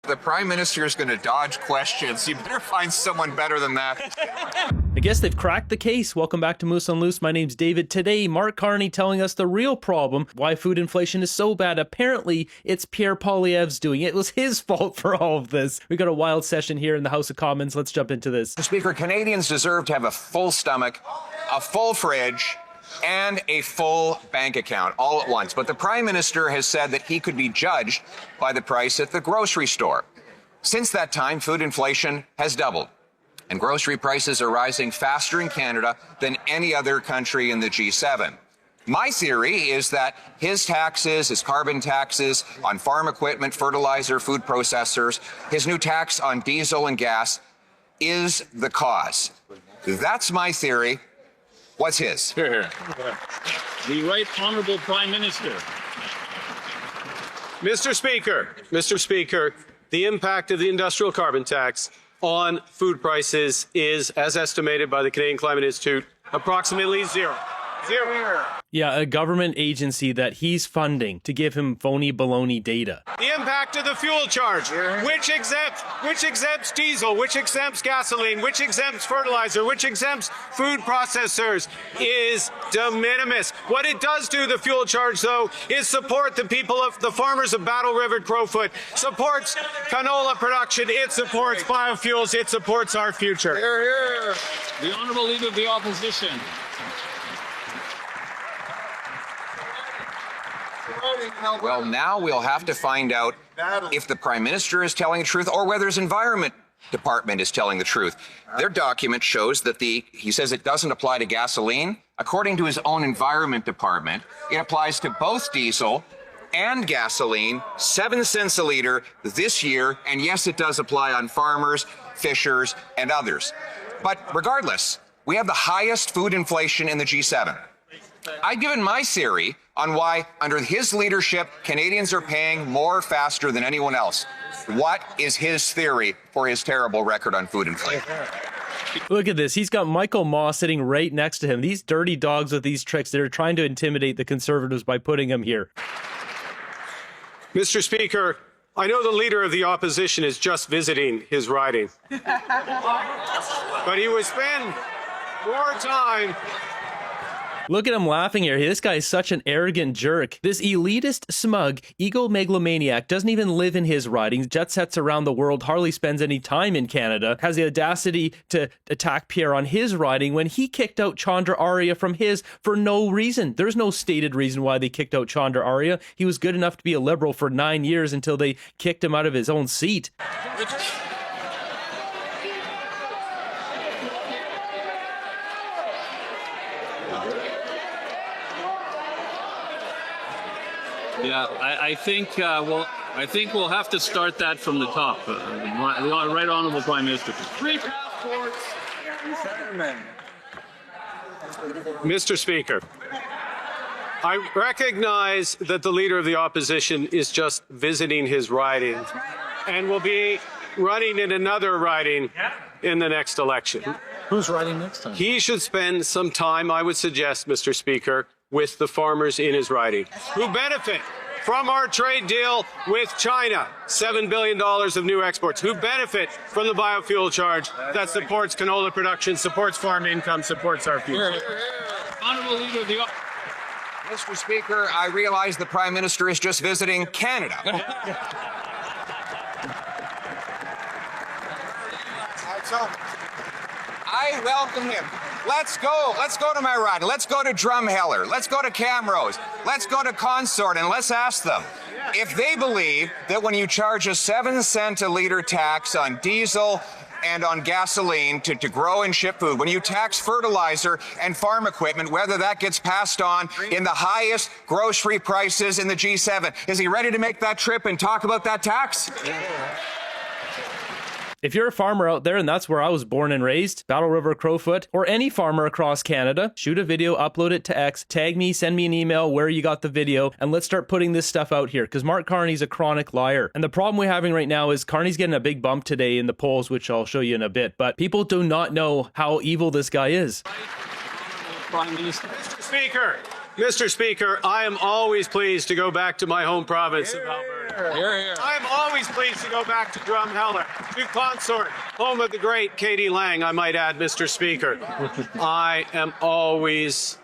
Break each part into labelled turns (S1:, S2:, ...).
S1: The Prime Minister is going to dodge questions. You better find someone better than that.
S2: I guess they've cracked the case. Welcome back to Moose on Loose. My name's David. Today, Mark Carney telling us the real problem, why food inflation is so bad. Apparently, it's Pierre Poilievre's doing it. It was his fault for all of this. We got a wild session here in the House of Commons. Let's jump into this.
S1: Mr. Speaker, Canadians deserve to have a full stomach, a full fridge, and a full bank account all at once. But the Prime Minister has said that he could be judged by the price at the grocery store. Since that time, food inflation has doubled, and grocery prices are rising faster in Canada than any other country in the G7. My theory is that his taxes, his carbon taxes on farm equipment, fertilizer, food processors, his new tax on diesel and gas is the cause. That's my theory. What's his?
S3: Here, here. The Right Honourable Prime Minister.
S4: Mr. Speaker, the impact of the industrial carbon tax on food prices is, as estimated by the Canadian Climate Institute, approximately zero.
S2: Yeah, a government agency that he's funding to give him phony baloney data.
S4: The impact of the fuel charge, which exempts diesel, which exempts gasoline, which exempts fertilizer, which exempts food processors, is de minimis. What it does do, the fuel charge, though, is support the people of the farmers of Battle River, Crowfoot, supports canola production, it supports biofuels, it supports our future.
S3: The Honourable Leader of the Opposition.
S1: Well, now we'll have to find out if the Prime Minister is telling the truth or whether his Environment Department is telling the truth. Their document shows that he says it doesn't apply to gasoline. According to his own Environment Department, it applies to both diesel and gasoline, 7 cents a litre this year. And yes, it does apply on farmers, fishers, and others. But regardless, we have the highest food inflation in the G7. I've given my theory on why, under his leadership, Canadians are paying more faster than anyone else. What is his theory for his terrible record on food inflation?
S2: Look at this. He's got Michael Maw sitting right next to him. These dirty dogs with these tricks, they're trying to intimidate the Conservatives by putting him here.
S4: Mr. Speaker, I know the Leader of the Opposition is just visiting his riding. But he would spend more time.
S2: Look at him laughing here. This guy is such an arrogant jerk. This elitist, smug, egomaniac doesn't even live in his ridings, jet sets around the world, hardly spends any time in Canada, has the audacity to attack Pierre on his riding when he kicked out Chandra Arya from his for no reason. There's no stated reason why they kicked out Chandra Arya. He was good enough to be a Liberal for 9 years until they kicked him out of his own seat.
S3: Yeah, I think we'll have to start that from the top. The Right Honourable Prime Minister. Three passports.
S4: Mr. Speaker, I recognize that the Leader of the Opposition is just visiting his riding and will be running in another riding in the next election.
S5: Who's riding next time?
S4: He should spend some time, I would suggest, Mr. Speaker, with the farmers in his riding who benefit from our trade deal with China, $7 billion of new exports, who benefit from the biofuel charge that supports canola production, supports farm income, supports our future.
S3: Honourable Leader of the
S1: Mr. Speaker, I realize the Prime Minister is just visiting Canada. So I welcome him. Let's go to my ride. Let's go to Drumheller. Let's go to Camrose. Let's go to Consort and let's ask them if they believe that when you charge a 7 cent a litre tax on diesel and on gasoline to grow and ship food, when you tax fertilizer and farm equipment, whether that gets passed on in the highest grocery prices in the G7. Is he ready to make that trip and talk about that tax?
S2: If you're a farmer out there, and that's where I was born and raised, Battle River, Crowfoot, or any farmer across Canada, shoot a video, upload it to X, tag me, send me an email where you got the video, and let's start putting this stuff out here, because Mark Carney's a chronic liar. And the problem we're having right now is Carney's getting a big bump today in the polls, which I'll show you in a bit, but people do not know how evil this guy is.
S3: Prime Minister.
S4: Mr. Speaker, I am always pleased to go back to my home province of Alberta. I'm always pleased to go back to Drumheller, to Consort, home of the great Katie Lang, I might add, Mr. Speaker. I am always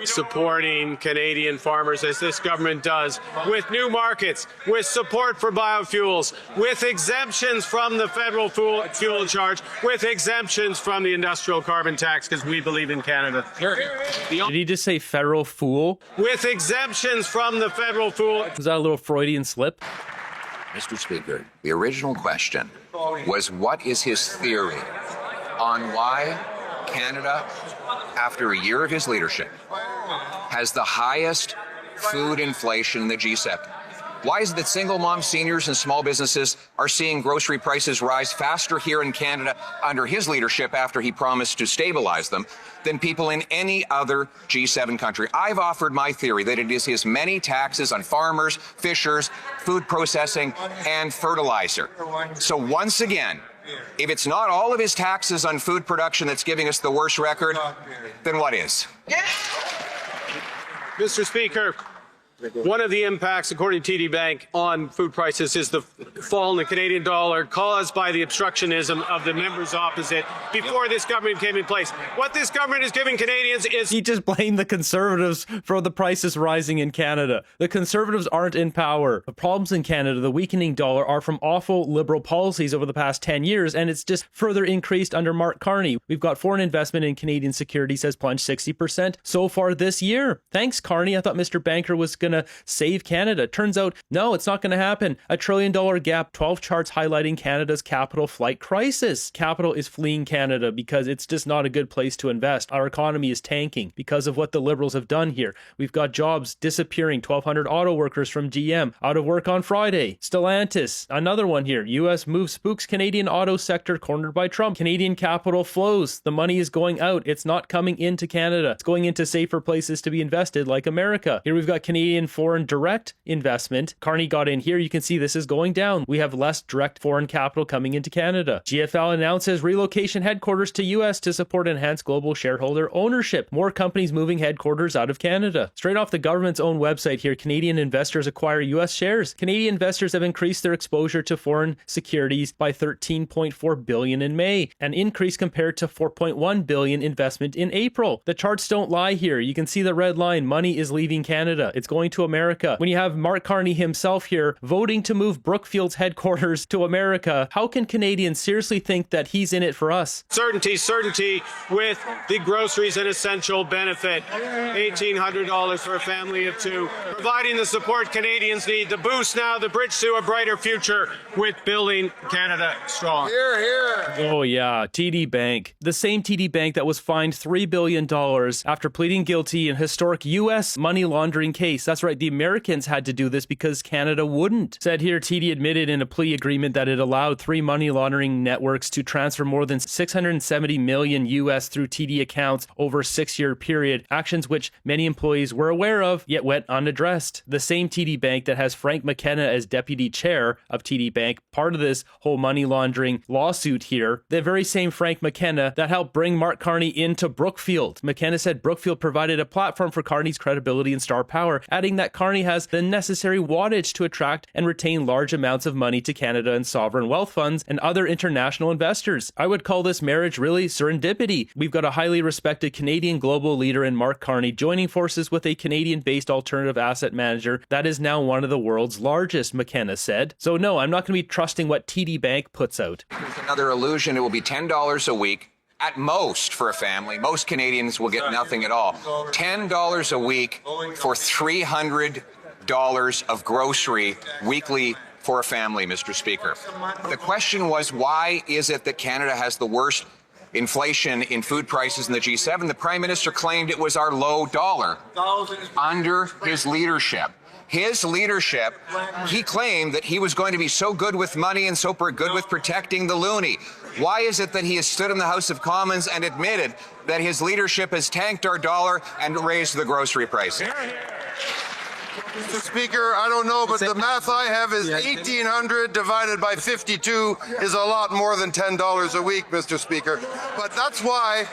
S4: supporting Canadian farmers, as this government does, with new markets, with support for biofuels, with exemptions from the federal fuel charge, with exemptions from the industrial carbon tax, because we believe in Canada.
S2: Did he just say federal fool?
S4: With exemptions from the federal fuel.
S2: Was that a little Freudian slip?
S1: Mr. Speaker, the original question was what is his theory on why Canada, after a year of his leadership, has the highest food inflation in the G7? Why is it that single mom seniors and small businesses are seeing grocery prices rise faster here in Canada under his leadership after he promised to stabilize them than people in any other G7 country? I've offered my theory that it is his many taxes on farmers, fishers, food processing, and fertilizer. So once again, if it's not all of his taxes on food production that's giving us the worst record, then what is?
S4: Mr. Speaker, one of the impacts, according to TD Bank, on food prices is the fall in the Canadian dollar caused by the obstructionism of the members opposite before this government came in place. What this government is giving Canadians is...
S2: He just blamed the Conservatives for the prices rising in Canada. The Conservatives aren't in power. The problems in Canada, the weakening dollar, are from awful Liberal policies over the past 10 years, and it's just further increased under Mark Carney. We've got foreign investment in Canadian securities has plunged 60% so far this year. Thanks, Carney. I thought Mr. Banker was going to save Canada. Turns out, no, it's not going to happen. $1 trillion gap, 12 charts highlighting Canada's capital flight crisis. Capital is fleeing Canada because it's just not a good place to invest. Our economy is tanking because of what the Liberals have done here. We've got jobs disappearing, 1,200 auto workers from GM out of work on Friday. Stellantis, another one here. U.S. move spooks Canadian auto sector cornered by Trump. Canadian capital flows. The money is going out. It's not coming into Canada. It's going into safer places to be invested like America. Here we've got Canadian foreign direct investment. Carney got in here. You can see this is going down. We have less direct foreign capital coming into Canada. GFL announces relocation headquarters to U.S. to support enhanced global shareholder ownership. More companies moving headquarters out of Canada. Straight off the government's own website here, Canadian investors acquire U.S. shares. Canadian investors have increased their exposure to foreign securities by $13.4 billion in May, an increase compared to $4.1 billion investment in April. The charts don't lie here. You can see the red line. Money is leaving Canada. It's going to America. When you have Mark Carney himself here voting to move Brookfield's headquarters to America, how can Canadians seriously think that he's in it for us?
S4: Certainty with the groceries and essential benefit. $1,800 for a family of two. Providing the support Canadians need. The boost now, the bridge to a brighter future with building Canada strong.
S5: Here, here.
S2: Oh yeah, TD Bank. The same TD Bank that was fined $3 billion after pleading guilty in historic U.S. money laundering case. That's right, the Americans had to do this because Canada wouldn't. Said here, TD admitted in a plea agreement that it allowed 3 money laundering networks to transfer more than $670 million US through TD accounts over a 6-year period, actions which many employees were aware of, yet went unaddressed. The same TD Bank that has Frank McKenna as deputy chair of TD Bank, part of this whole money laundering lawsuit here, the very same Frank McKenna that helped bring Mark Carney into Brookfield. McKenna said Brookfield provided a platform for Carney's credibility and star power, adding that Carney has the necessary wattage to attract and retain large amounts of money to Canada and sovereign wealth funds and other international investors. I would call this marriage really serendipity. We've got a highly respected Canadian global leader in Mark Carney joining forces with a Canadian-based alternative asset manager that is now one of the world's largest, McKenna said. So no, I'm not going to be trusting what TD Bank puts out.
S1: There's another illusion. It will be $10 a week. At most for a family. Most Canadians will get nothing at all. $10 a week for $300 of grocery weekly for a family, Mr. Speaker. The question was, why is it that Canada has the worst inflation in food prices in the G7? The Prime Minister claimed it was our low dollar under his leadership. His leadership, he claimed that he was going to be so good with money and so good with protecting the loonie. Why is it that he has stood in the House of Commons and admitted that his leadership has tanked our dollar and raised the grocery price?
S5: Mr. Speaker, I don't know, but the math I have is 1,800 divided by 52 is a lot more than $10 a week, Mr. Speaker. But that's why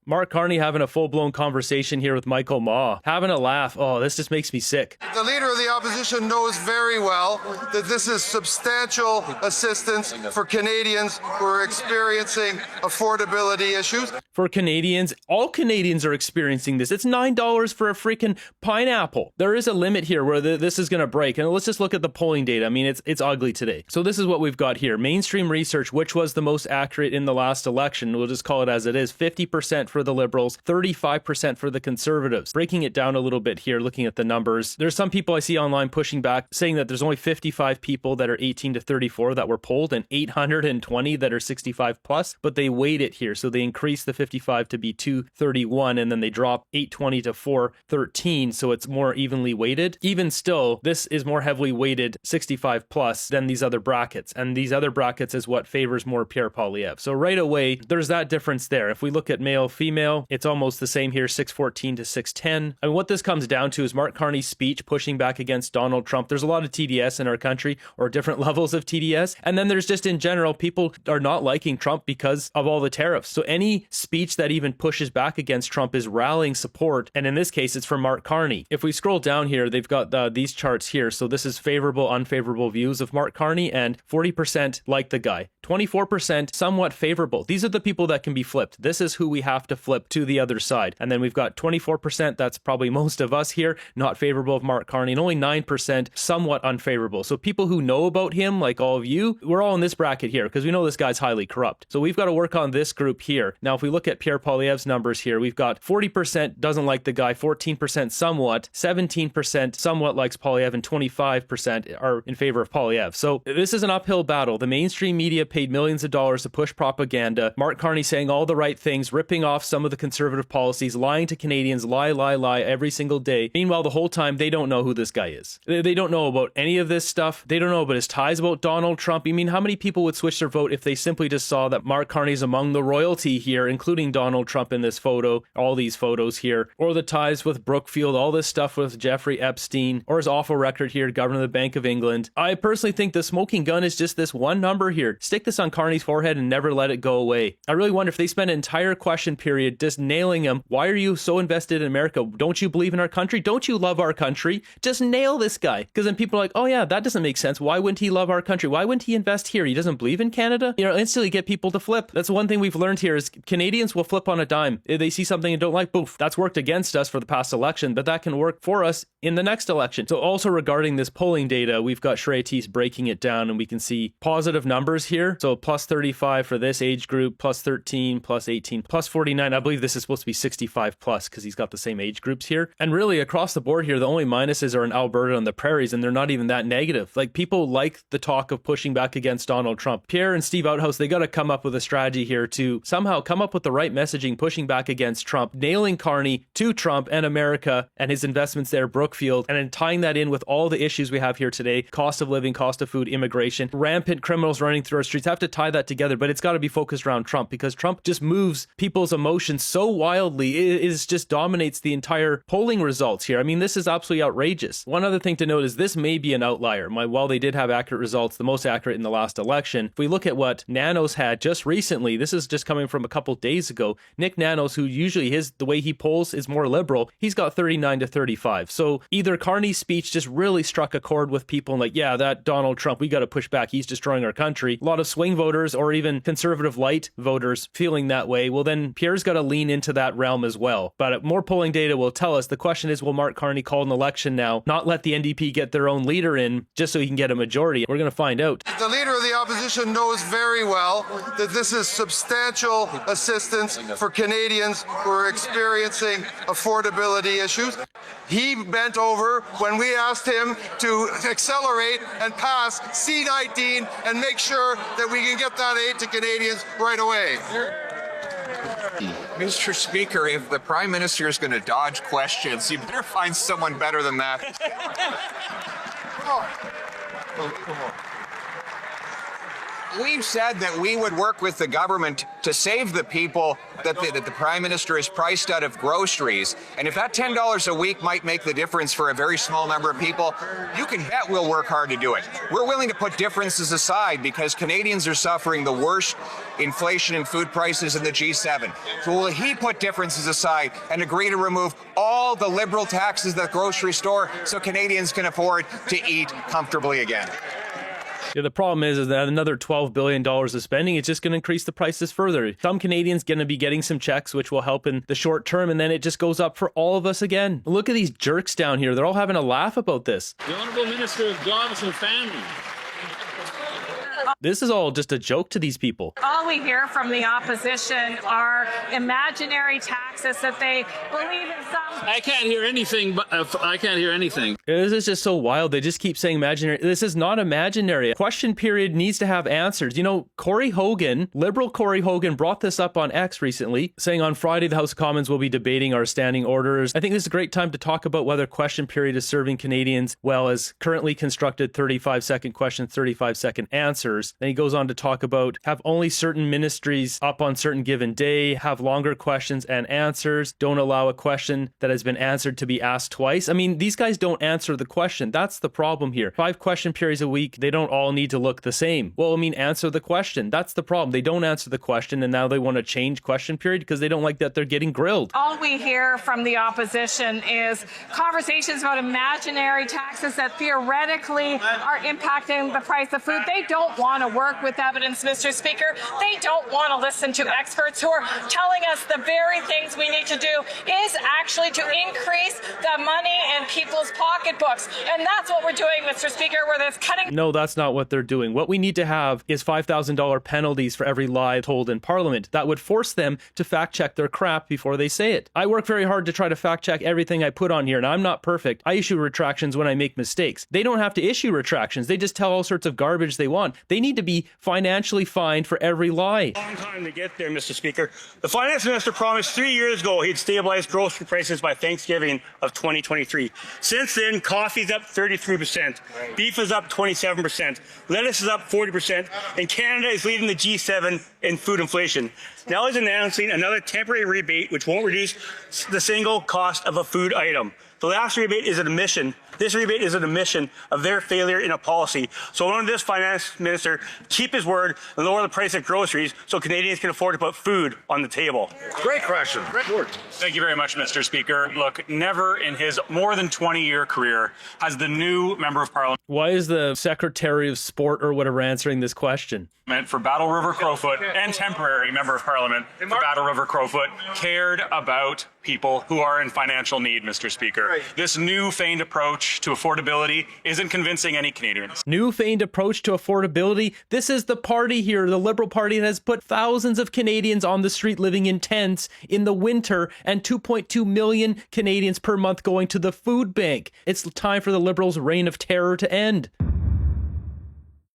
S2: Mark Carney having a full-blown conversation here with Michael Ma, having a laugh. Oh, this just makes me sick.
S5: The leader of the opposition knows very well that this is substantial assistance for Canadians who are experiencing affordability issues.
S2: For Canadians, all Canadians are experiencing this. It's $9 for a freaking pineapple. There is a limit here where this is going to break. And let's just look at the polling data. I mean, it's ugly today. So this is what we've got here. Mainstream research, which was the most accurate in the last election. We'll just call it as it is. 50% for the Liberals, 35% for the Conservatives. Breaking it down a little bit here, looking at the numbers. There's some people I see online pushing back, saying that there's only 55 people that are 18 to 34 that were polled and 820 that are 65 plus, but they weighed it here. So they increased the 55 to be 231, and then they drop 820 to 413, so it's more evenly weighted. Even still, this is more heavily weighted 65 plus than these other brackets, and these other brackets is what favors more Pierre Poilievre. So right away, there's that difference there. If we look at male, female, it's almost the same here, 614 to 610. And what this comes down to is Mark Carney's speech pushing back against Donald Trump. There's a lot of TDS in our country, or different levels of TDS, and then there's just in general, people are not liking Trump because of all the tariffs. So any speech that even pushes back against Trump is rallying support, and in this case, it's from Mark Carney. If we scroll down here, they've got these charts here. So this is favorable, unfavorable views of Mark Carney, and 40% like the guy. 24% somewhat favorable. These are the people that can be flipped. This is who we have to flip to the other side. And then we've got 24%, that's probably most of us here, not favorable of Mark Carney, and only 9% somewhat unfavorable. So people who know about him, like all of you, we're all in this bracket here because we know this guy's highly corrupt. So we've got to work on this group here. Now, if we look at Pierre Poilievre's numbers here, we've got 40% doesn't like the guy, 14% somewhat, 17% somewhat likes Poilievre, and 25% are in favor of Poilievre. So this is an uphill battle. The mainstream media paid millions of dollars to push propaganda. Mark Carney saying all the right things, ripping off some of the conservative policies, lying to Canadians, lie every single day. Meanwhile, the whole time, they don't know who this guy is. They don't know about any of this stuff. They don't know about his ties about Donald Trump. I mean, how many people would switch their vote if they simply just saw that Mark Carney's among the royalty here, including Donald Trump in this photo, all these photos here, or the ties with Brookfield, all this stuff with Jeffrey Epstein, or his awful record here, Governor of the Bank of England. I personally think the smoking gun is just this one number here. Stick this on Carney's forehead and never let it go away. I really wonder if they spend an entire question period just nailing him. Why are you so invested in America? Don't you believe in our country? Don't you love our country? Just nail this guy. Because then people are like, oh yeah, that doesn't make sense. Why wouldn't he love our country? Why wouldn't he invest here? He doesn't believe in Canada? You know, instantly get people to flip. That's one thing we've learned here is Canadians will flip on a dime. If they see something and don't like, boof. That's worked against us for the past election, but that can work for us in the next election. So also regarding this polling data, we've got Shreyatis breaking it down, and we can see positive numbers here. So plus 35 for this age group, plus 13, plus 18, plus 49. I believe this is supposed to be 65 plus because he's got the same age groups here. And really across the board here, the only minuses are in Alberta and the prairies, and they're not even that negative. Like, people like the talk of pushing back against Donald Trump. Pierre and Steve Outhouse, they got to come up with a strategy here to somehow come up with the right messaging, pushing back against Trump, nailing Carney to Trump and America and his investments there, Brookfield, and then tying that in with all the issues we have here today, cost of living, cost of food, immigration, rampant criminals running through our streets. Have to tie that together, but it's got to be focused around Trump because Trump just moves people's emotions so wildly. It is just dominates the entire polling results here. I mean, this is absolutely outrageous. One other thing to note is this may be an outlier. While they did have accurate results, the most accurate in the last election, if we look at what Nanos had just recently, this is just coming from a couple days ago, Nick Nanos, who usually the way he polls is more liberal, he's got 39 to 35. So either Carney's speech just really struck a chord with people and like, yeah, that Donald Trump, we got to push back. He's destroying our country. A lot of swing voters or even conservative light voters feeling that way. Well, then Pierre's got to lean into that realm as well. But more polling data will tell us. The question is, will Mark Carney call an election now, not let the NDP get their own leader in just so he can get a majority? We're going to find out.
S5: The leader of the opposition knows very well that this is substantial assistance for Canadians who are experiencing affordability issues. He bent over when we asked him to accelerate and pass C-19 and make sure that we can get that aid to Canadians right away.
S1: Mr. Speaker, if the Prime Minister is going to dodge questions, you better find someone better than that. We've said that we would work with the government to save the people. that the Prime Minister is priced out of groceries, and if that $10 a week might make the difference for a very small number of people, you can bet we'll work hard to do it. We're willing to put differences aside because Canadians are suffering the worst inflation in food prices in the G7. So will he put differences aside and agree to remove all the Liberal taxes at the grocery store so Canadians can afford to eat comfortably again?
S2: Yeah, the problem is that another $12 billion of spending is just going to increase the prices further. Some Canadians going to be getting some checks, which will help in the short term, and then it just goes up for all of us again. Look at these jerks down here. They're all having a laugh about this.
S3: The Honourable Minister of Jobs and Family.
S2: This is all just a joke to these people.
S6: All we hear from the opposition are imaginary taxes that they believe in some.
S3: I can't hear anything. I can't hear anything.
S2: This is just so wild. They just keep saying imaginary. This is not imaginary. Question period needs to have answers. You know, Corey Hogan, Liberal Corey Hogan, brought this up on X recently, saying on Friday the House of Commons will be debating our standing orders. I think this is a great time to talk about whether question period is serving Canadians well as currently constructed 35-second questions, 35-second answers. Then he goes on to talk about have only certain ministries up on certain given day, have longer questions and answers, don't allow a question that has been answered to be asked twice. I mean, these guys don't answer the question. That's the problem here. 5 question periods a week, they don't all need to look the same. Well, I mean, answer the question. That's the problem. They don't answer the question and now they want to change question period because they don't like that they're getting grilled.
S6: All we hear from the opposition is conversations about imaginary taxes that theoretically are impacting the price of food. They don't want to work with evidence, Mr. Speaker. They don't want to listen to experts who are telling us the very things we need to do is actually to increase the money in people's pocketbooks. And that's what we're doing, Mr. Speaker, where there's cutting.
S2: No, that's not what they're doing. What we need to have is $5,000 penalties for every lie told in Parliament. That would force them to fact check their crap before they say it. I work very hard to try to fact check everything I put on here, and I'm not perfect. I issue retractions when I make mistakes. They don't have to issue retractions. They just tell all sorts of garbage they want. They need to be financially fined for every lie.
S7: Long time to get there, Mr. Speaker. The finance minister promised 3 years ago he'd stabilize grocery prices by Thanksgiving of 2023. Since then, coffee's up 33%, beef is up 27%, lettuce is up 40%, and Canada is leading the G7 in food inflation. Now he's announcing another temporary rebate which won't reduce the single cost of a food item. The last rebate is an admission. This rebate is an admission of their failure in a policy. So I want this finance minister keep his word and lower the price of groceries so Canadians can afford to put food on the table.
S8: Great question.
S9: Thank you very much, Mr. Speaker. Look, never in his more than 20-year career has the new Member of Parliament
S2: Why is the Secretary of Sport or whatever answering this question?
S9: for Battle River Crowfoot and temporary Member of Parliament for Battle River Crowfoot cared about people who are in financial need, Mr. Speaker.
S8: Right.
S9: This new feigned approach to affordability isn't convincing any Canadians.
S2: New feigned approach to affordability? This is the party here, the Liberal Party, that has put thousands of Canadians on the street living in tents in the winter and 2.2 million Canadians per month going to the food bank. It's time for the Liberals' reign of terror to end.